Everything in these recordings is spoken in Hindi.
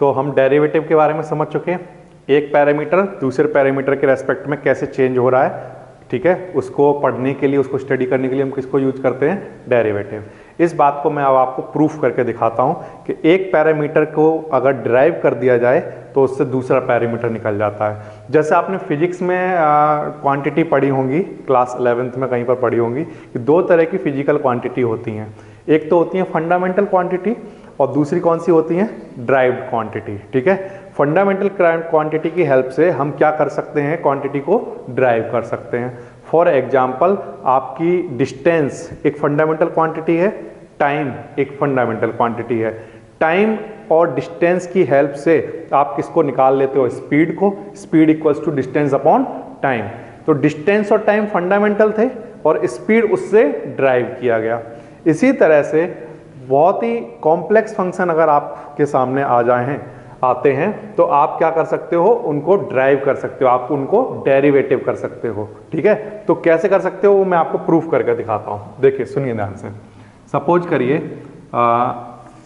तो हम डेरिवेटिव के बारे में समझ चुके हैं, एक पैरामीटर दूसरे पैरामीटर के रेस्पेक्ट में कैसे चेंज हो रहा है, ठीक है। उसको पढ़ने के लिए, उसको स्टडी करने के लिए हम किसको यूज करते हैं, डेरिवेटिव। इस बात को मैं अब आपको प्रूफ करके दिखाता हूं कि एक पैरामीटर को अगर डिराइव कर दिया जाए तो उससे दूसरा पैरामीटर निकल जाता है। जैसे आपने फिजिक्स में क्वांटिटी पढ़ी होंगी, क्लास 11th में कहीं पर पढ़ी होंगी कि दो तरह की फिजिकल क्वांटिटी होती हैं, एक तो होती है फंडामेंटल क्वांटिटी और दूसरी कौन सी होती है, ड्राइव्ड क्वांटिटी, ठीक है। फंडामेंटल क्वांटिटी की हेल्प से हम क्या कर सकते हैं, क्वांटिटी को ड्राइव कर सकते हैं। फॉर एग्जाम्पल आपकी डिस्टेंस एक फंडामेंटल क्वांटिटी है, टाइम एक फंडामेंटल क्वांटिटी है। टाइम और डिस्टेंस की हेल्प से आप किसको निकाल लेते हो, स्पीड को। Speed equals to distance upon time. तो डिस्टेंस और टाइम फंडामेंटल थे और स्पीड उससे ड्राइव किया गया। इसी तरह से बहुत ही कॉम्प्लेक्स फंक्शन अगर आपके सामने आते हैं तो आप क्या कर सकते हो, उनको ड्राइव कर सकते हो, आप उनको डेरिवेटिव कर सकते हो, ठीक है। तो कैसे कर सकते हो वो मैं आपको प्रूफ करके दिखाता हूं। देखिए सुनिए ध्यान से। सपोज करिए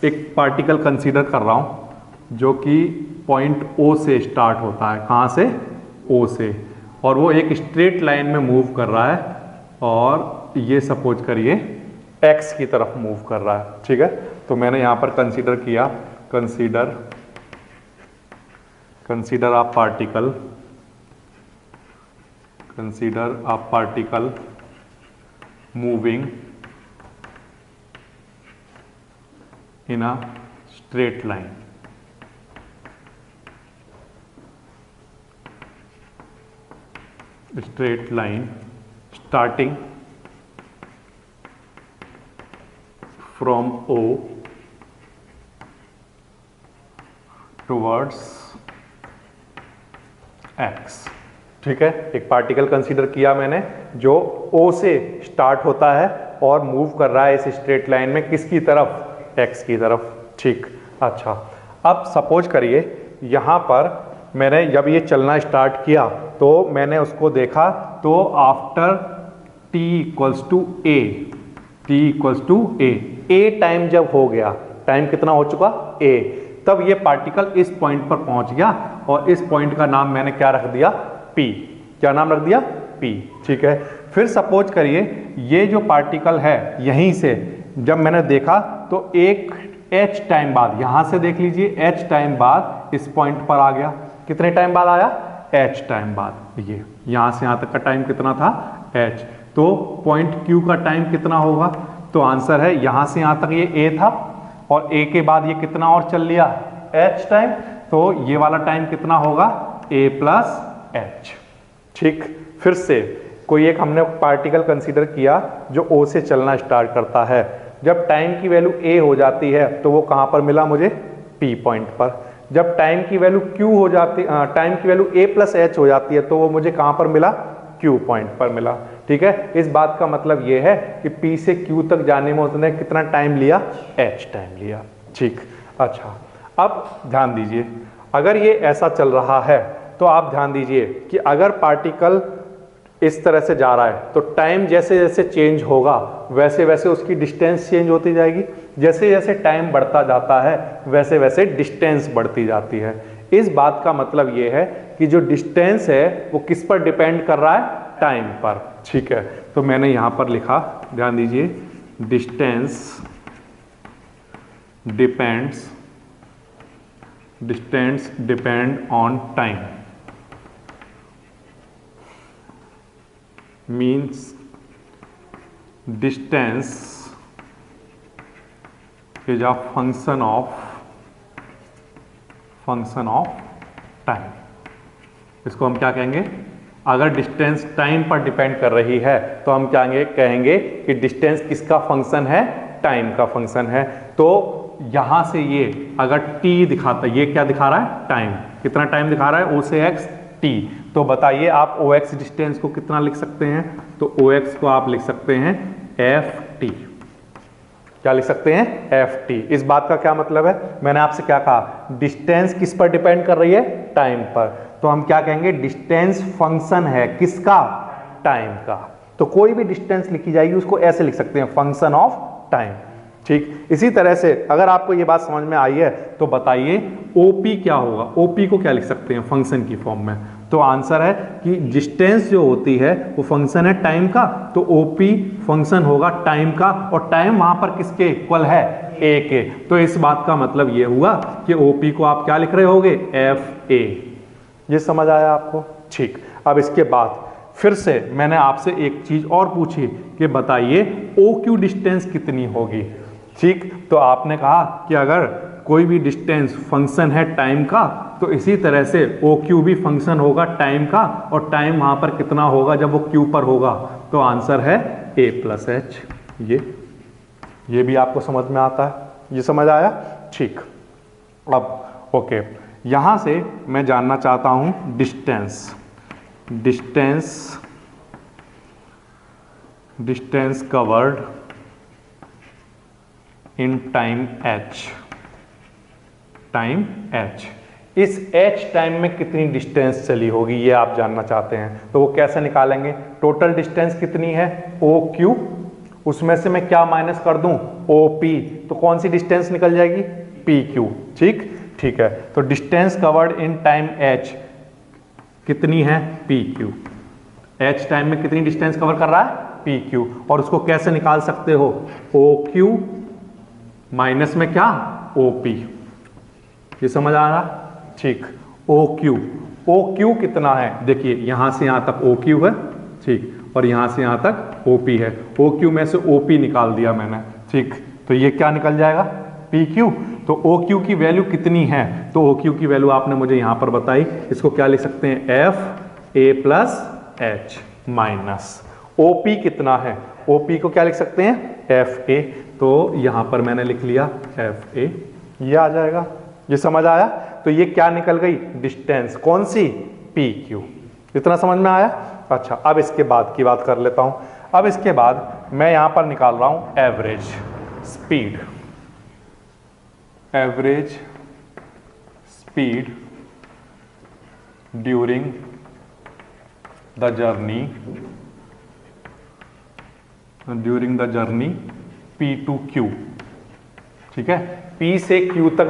एक पार्टिकल कंसीडर कर रहा हूं जो कि पॉइंट O से स्टार्ट होता है, कहां से, O से, और वो एक स्ट्रेट लाइन में मूव कर रहा है और ये सपोज करिए X की तरफ मूव कर रहा है, ठीक है। तो मैंने यहां पर कंसीडर किया, consider a particle moving in a straight line. Starting from O towards X, ठीक है। एक पार्टिकल कंसीडर किया मैंने जो O से स्टार्ट होता है और मूव कर रहा है इस स्ट्रेट लाइन में किसकी तरफ, X की तरफ, ठीक। अच्छा, अब सपोज करिए यहाँ पर मैंने जब ये चलना स्टार्ट किया तो मैंने उसको देखा तो after t equals to a time जब हो गया, टाइम कितना हो चुका, a, तब ये पार्टिकल इस पॉइंट पर पहुंच गया और इस पॉइंट का नाम मैंने क्या रख दिया, P। क्या नाम रख दिया, P, ठीक है। फिर सपोज करिए ये जो पार्टिकल है यहीं से जब मैंने देखा तो एक h टाइम बाद, यहां से देख लीजिए h टाइम बाद इस पॉइंट पर आ गया। कितने टाइम बाद आया, h टाइम बाद। ये यहां से यहां तक का टाइम कितना था, h। तो पॉइंट Q का टाइम कितना होगा, तो आंसर है यहां से यहां तक ये a था और a के बाद ये कितना और चल लिया, h टाइम। तो ये वाला टाइम कितना होगा, a प्लस h, ठीक। फिर से कोई एक हमने पार्टिकल कंसीडर किया जो O से चलना स्टार्ट करता है, जब टाइम की वैल्यू a हो जाती है तो वो कहां पर मिला मुझे, P पॉइंट पर। जब टाइम की वैल्यू Q हो जाती, टाइम की वैल्यू a प्लस h हो जाती है तो वो मुझे कहां पर मिला, Q पॉइंट पर मिला, ठीक है। इस बात का मतलब ये है कि P से Q तक जाने में उसने कितना टाइम लिया, h टाइम लिया, ठीक। अच्छा, अब ध्यान दीजिए, अगर ये ऐसा चल रहा है तो आप ध्यान दीजिए कि अगर पार्टिकल इस तरह से जा रहा है तो टाइम जैसे जैसे चेंज होगा वैसे वैसे उसकी डिस्टेंस चेंज होती जाएगी। जैसे जैसे टाइम बढ़ता जाता है वैसे वैसे डिस्टेंस बढ़ती जाती है। इस बात का मतलब ये है कि जो डिस्टेंस है वो किस पर डिपेंड कर रहा है, टाइम पर, ठीक है। तो मैंने यहां पर लिखा, ध्यान दीजिए, distance depend on time, means distance is a function of time। इसको हम क्या कहेंगे, अगर डिस्टेंस टाइम पर डिपेंड कर रही है तो हम क्या कहेंगे कि डिस्टेंस किसका फंक्शन है, टाइम का फंक्शन है। तो यहां से ये अगर t दिखाता है, ये क्या दिखा रहा है, टाइम, कितना टाइम दिखा रहा है, O से X t। तो बताइए आप OX डिस्टेंस को कितना लिख सकते हैं, तो OX को आप लिख सकते हैं FT। क्या लिख सकते हैं, FT। इस बात का क्या मतलब है, मैंने आपसे क्या कहा, डिस्टेंस किस पर डिपेंड कर रही है, टाइम पर। तो हम क्या कहेंगे, डिस्टेंस फंक्शन है किसका, टाइम का। तो कोई भी डिस्टेंस लिखी जाएगी उसको ऐसे लिख सकते हैं, फंक्शन ऑफ टाइम, ठीक, इसी तरह से अगर आपको ये बात समझ में आई है तो बताइए ओपी क्या होगा। ओपी को क्या लिख सकते हैं फंक्शन की फॉर्म में, तो आंसर है कि डिस्टेंस जो होती है वो फंक्शन है टाइम का, तो ओपी फंक्शन होगा टाइम का, और टाइम वहां पर किसके इक्वल है, ए के। तो इस बात का मतलब ये हुआ कि ओपी को आप क्या लिख रहे होगे, एफ ए। ये समझ आया आपको? ठीक, अब इसके बाद फिर से मैंने आपसे एक चीज और पूछी कि बताइए ओ क्यू डिस्टेंस कितनी होगी। ठीक, तो आपने कहा कि अगर कोई भी डिस्टेंस फंक्शन है टाइम का तो इसी तरह से ओ क्यू भी फंक्शन होगा टाइम का, और टाइम वहां पर कितना होगा जब वो क्यू पर होगा, तो आंसर है ए प्लस एच। ये भी आपको समझ में आता है, ये समझ आया? ठीक, अब ओके, यहां से मैं जानना चाहता हूं distance covered in time h। इस h टाइम में कितनी डिस्टेंस चली होगी ये आप जानना चाहते हैं, तो वो कैसे निकालेंगे? टोटल डिस्टेंस कितनी है, ओ क्यू, उसमें से मैं क्या माइनस कर दूं, ओ पी, तो कौन सी डिस्टेंस निकल जाएगी, पी क्यू। ठीक है, तो distance covered in time h कितनी है, पी क्यू। h टाइम में कितनी डिस्टेंस कवर कर रहा है, पी क्यू, और उसको कैसे निकाल सकते हो, ओ क्यू माइनस में क्या, ओ पी। ये समझ आ रहा? ठीक, ओ क्यू कितना है, देखिए यहां से यहां तक ओ क्यू है, ठीक, और यहां से यहां तक ओ पी है। ओ क्यू में से ओ पी निकाल दिया मैंने, ठीक, तो ये क्या निकल जाएगा, पी क्यू। तो ओ क्यू की वैल्यू कितनी है, तो ओ क्यू की वैल्यू आपने मुझे यहां पर बताई, इसको क्या लिख सकते हैं, F A plus H minus O P कितना है, ओ पी को क्या लिख सकते हैं, एफ ए, तो यहां पर मैंने लिख लिया एफ ए, ये आ जाएगा। ये समझ आया? तो ये क्या निकल गई, डिस्टेंस, कौन सी, पी क्यू। इतना समझ में आया? अच्छा, अब इसके बाद की बात कर लेता हूं। अब इसके बाद मैं यहां पर निकाल रहा हूं average speed during the journey P to Q। ठीक है, P से Q तक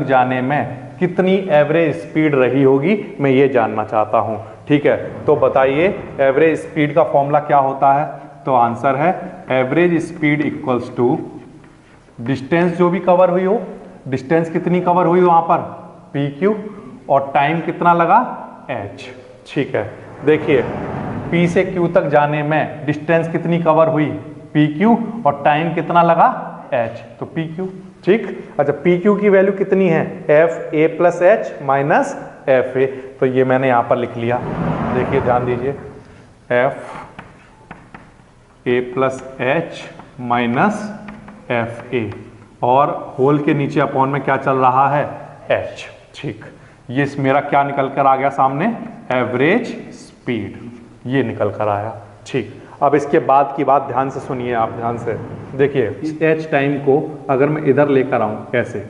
जाने में कितनी एवरेज स्पीड रही होगी, मैं ये जानना चाहता हूं। ठीक है, तो बताइए एवरेज स्पीड का फॉर्मूला क्या होता है, तो आंसर है average speed equals to distance जो भी कवर हुई हो, डिस्टेंस कितनी कवर हुई वहां पर, पी क्यू, और टाइम कितना लगा, h। ठीक है, देखिए P से Q तक जाने में डिस्टेंस कितनी कवर हुई, पी क्यू, और टाइम कितना लगा, h, तो पी क्यू। ठीक, अच्छा, पी क्यू की वैल्यू कितनी है, F A plus H minus F ए, तो ये मैंने यहां पर लिख लिया। देखिए ध्यान दीजिए, F A plus H minus F A, और होल के नीचे अपॉन में क्या चल रहा है, एच। ठीक, ये मेरा क्या निकल कर आ गया सामने, एवरेज स्पीड, ये निकल कर आया। ठीक, अब इसके बाद की बात ध्यान से सुनिए, आप ध्यान से देखिए, इस एच टाइम को अगर मैं इधर लेकर आऊं, कैसे,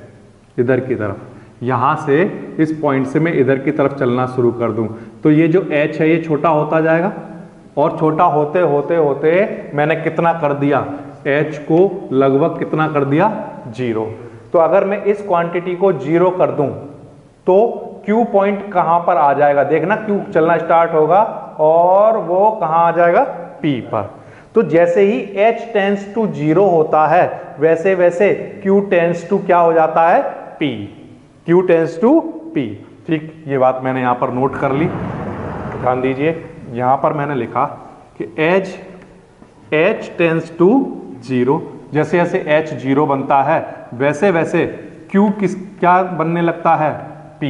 इधर की तरफ, यहां से इस पॉइंट से मैं इधर की तरफ चलना शुरू कर दूं, तो ये जो एच है ये छोटा होता जाएगा, और छोटा होते होते होते मैंने कितना कर दिया, एच को लगभग कितना कर दिया, 0। तो अगर मैं इस क्वांटिटी को 0 कर दूं तो Q पॉइंट कहां पर आ जाएगा, देखना Q चलना स्टार्ट होगा और वो कहां आ जाएगा, P पर। तो जैसे ही H टेंस टू 0 होता है वैसे वैसे Q टेंस टू क्या हो जाता है, P। Q tends to P। ठीक, ये बात मैंने यहां पर नोट कर ली, ध्यान दीजिए, यहां पर मैंने लिखा कि H टेंस टू 0, जैसे जैसे H 0 बनता है वैसे वैसे Q क्या बनने लगता है, P।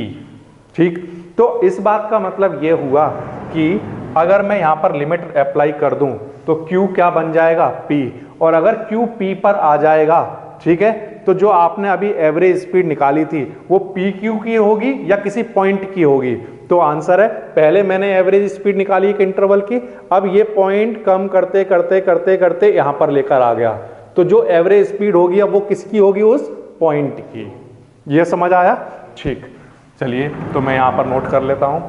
ठीक, तो इस बात का मतलब यह हुआ कि अगर मैं यहां पर लिमिट अप्लाई कर दूं तो Q क्या बन जाएगा, P, और अगर Q P पर आ जाएगा, ठीक है, तो जो आपने अभी एवरेज स्पीड निकाली थी वो PQ की होगी या किसी पॉइंट की होगी, तो आंसर है, पहले मैंने एवरेज स्पीड निकाली एक इंटरवल की, अब ये पॉइंट कम करते करते करते करते यहां पर लेकर आ गया, तो जो एवरेज स्पीड होगी अब वो किसकी होगी, उस पॉइंट की। ये समझ आया? ठीक, चलिए तो मैं यहां पर नोट कर लेता हूं,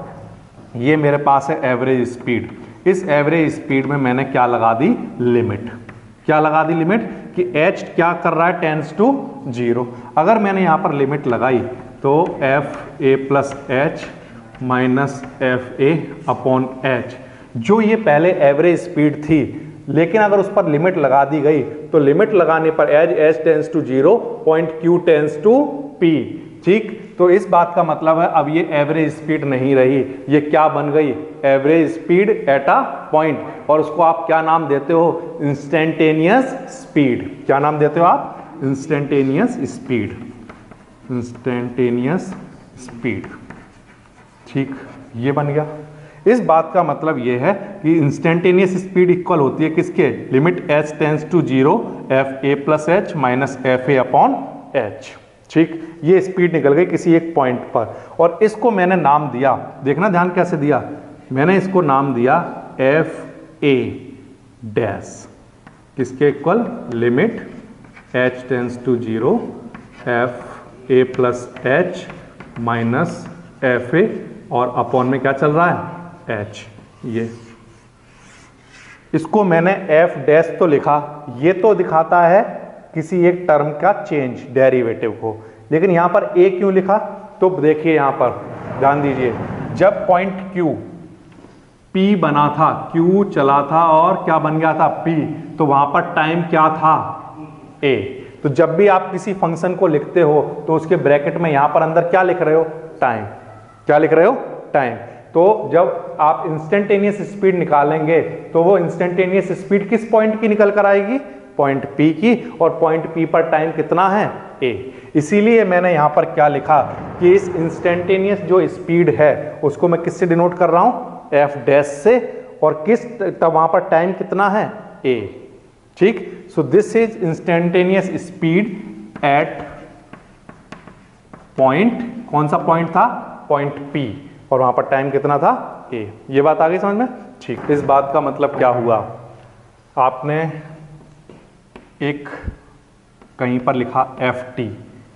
ये मेरे पास है एवरेज स्पीड, इस एवरेज स्पीड में मैंने क्या लगा दी, लिमिट। क्या लगा दी लिमिट कि h क्या कर रहा है, टेंड्स टू 0। अगर मैंने यहाँ पर लिमिट लगाई तो F A plus H minus F A upon H, जो ये पहले एवरेज स्पीड थी, लेकिन अगर उस पर लिमिट लगा दी गई तो लिमिट लगाने पर as H tends to 0 point Q tends to P. ठीक, तो इस बात का मतलब है अब ये एवरेज स्पीड नहीं रही, ये क्या बन गई, average speed at a point, और उसको आप क्या नाम देते हो, इंस्टेंटेनियस स्पीड। क्या नाम देते हो आप, इंस्टेंटेनियस स्पीड, इंस्टेंटेनियस स्पीड। ठीक, ये बन गया। इस बात का मतलब ये है कि इंस्टेंटेनियस स्पीड इक्वल होती है किसके, limit H tends to 0 F A plus H minus F A upon H. ठीक, ये स्पीड निकल गई किसी एक पॉइंट पर, और इसको मैंने नाम दिया, देखना ध्यान कैसे दिया, मैंने इसको नाम दिया एफ ए डैश, किसके इक्वल, limit H tends to 0 F A plus H minus F A, और अपॉन में क्या चल रहा है, एच। ये इसको मैंने एफ डैश तो लिखा, ये तो दिखाता है किसी एक टर्म का चेंज, डेरिवेटिव को, लेकिन यहां पर ए क्यों लिखा, तो देखिए यहां पर ध्यान दीजिए, जब पॉइंट क्यू पी बना था, क्यू चला था और क्या बन गया था, पी, तो वहां पर टाइम क्या था, ए। तो जब भी आप किसी फंक्शन को लिखते हो तो उसके ब्रैकेट में यहां पर अंदर क्या लिख रहे हो, टाइम। क्या लिख रहे हो, टाइम। तो जब आप इंस्टेंटेनियस स्पीड निकालेंगे तो वो इंस्टेंटेनियस स्पीड किस पॉइंट की निकल कर आएगी, पॉइंट पी की, और पॉइंट पी पर टाइम कितना है, ए। इसीलिए मैंने यहां पर क्या लिखा कि इस इंस्टेंटेनियस जो स्पीड है उसको मैं किससे डिनोट कर रहा हूं, एफ डैश से, और किस, तब वहां पर टाइम कितना है, ए। ठीक, so this is instantaneous speed at point, कौन सा पॉइंट था, पॉइंट पी, और वहां पर टाइम कितना था, ए। ये बात आ गई समझ में। ठीक, इस बात का मतलब क्या हुआ, आपने एक कहीं पर लिखा एफ टी,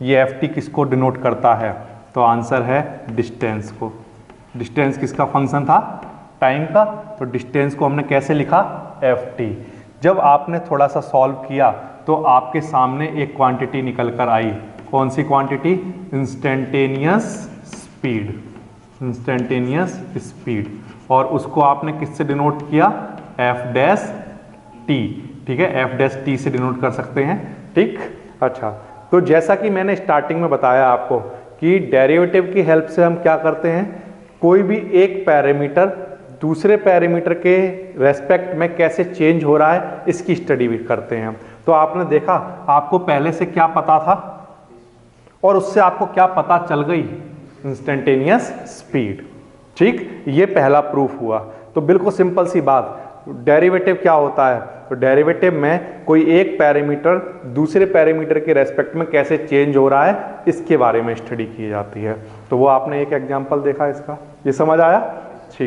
ये एफ टी किसको डिनोट करता है, तो आंसर है डिस्टेंस को। डिस्टेंस किसका फंक्शन था, टाइम का, तो डिस्टेंस को हमने कैसे लिखा, एफ टी। जब आपने थोड़ा सा सॉल्व किया तो आपके सामने एक क्वांटिटी निकल कर आई, कौन सी quantity, instantaneous speed, instantaneous speed, और उसको आपने किससे डिनोट किया, एफ डैश टी। ठीक है, एफ डैश टी से डिनोट कर सकते हैं। ठीक, अच्छा, तो जैसा कि मैंने स्टार्टिंग में बताया आपको कि डेरिवेटिव की हेल्प से हम क्या करते हैं, कोई भी एक पैरामीटर दूसरे पैरामीटर के रेस्पेक्ट में कैसे चेंज हो रहा है इसकी स्टडी भी करते हैं। तो आपने देखा, आपको पहले से क्या पता था और उससे आपको क्या पता चल गई, इंस्टेंटेनियस स्पीड। ठीक, ये पहला प्रूफ हुआ। तो बिल्कुल सिंपल सी बात, डेरिवेटिव क्या होता है, तो डेरिवेटिव में कोई एक पैरामीटर दूसरे पैरामीटर के रेस्पेक्ट में कैसे चेंज हो रहा है इसके बारे में स्टडी की जाती है। तो वो आपने एक एग्जांपल देखा इसका, ये समझ आया।